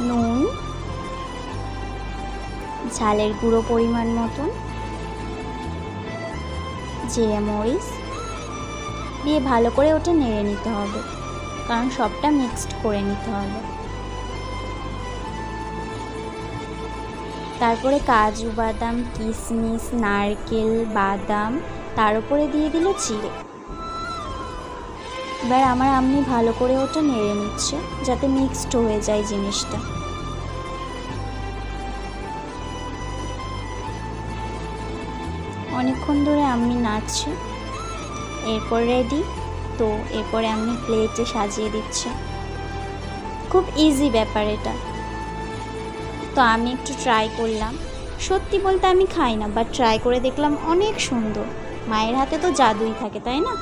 নুন, ঝালের গুঁড়ো পরিমাণ মতন, জিরে মরিচ দিয়ে ভালো করে ওটা নেড়ে নিতে হবে, কারণ সবটা মিক্সড করে নিতে হবে। তারপরে কাজু বাদাম, কিশমিশ, নারকেল, বাদাম, তার উপরে দিয়ে দিল জিরে। এবার আমার আম্মি ভালো করে ওটা নেড়ে নিচ্ছে যাতে মিক্সড হয়ে যায় জিনিসটা। অনেকক্ষণ ধরে আম্মি নাড়ছে। এরপর রেডি। তো এরপরে আম্মি প্লেটে সাজিয়ে দিচ্ছে। খুব ইজি ব্যাপার এটা। তো আমি একটু ট্রাই করলাম। সত্যি বলতে আমি খাই না, বাট ট্রাই করে দেখলাম অনেক সুন্দর। মায়ের হাতে তো জাদুই থাকে, তাই না?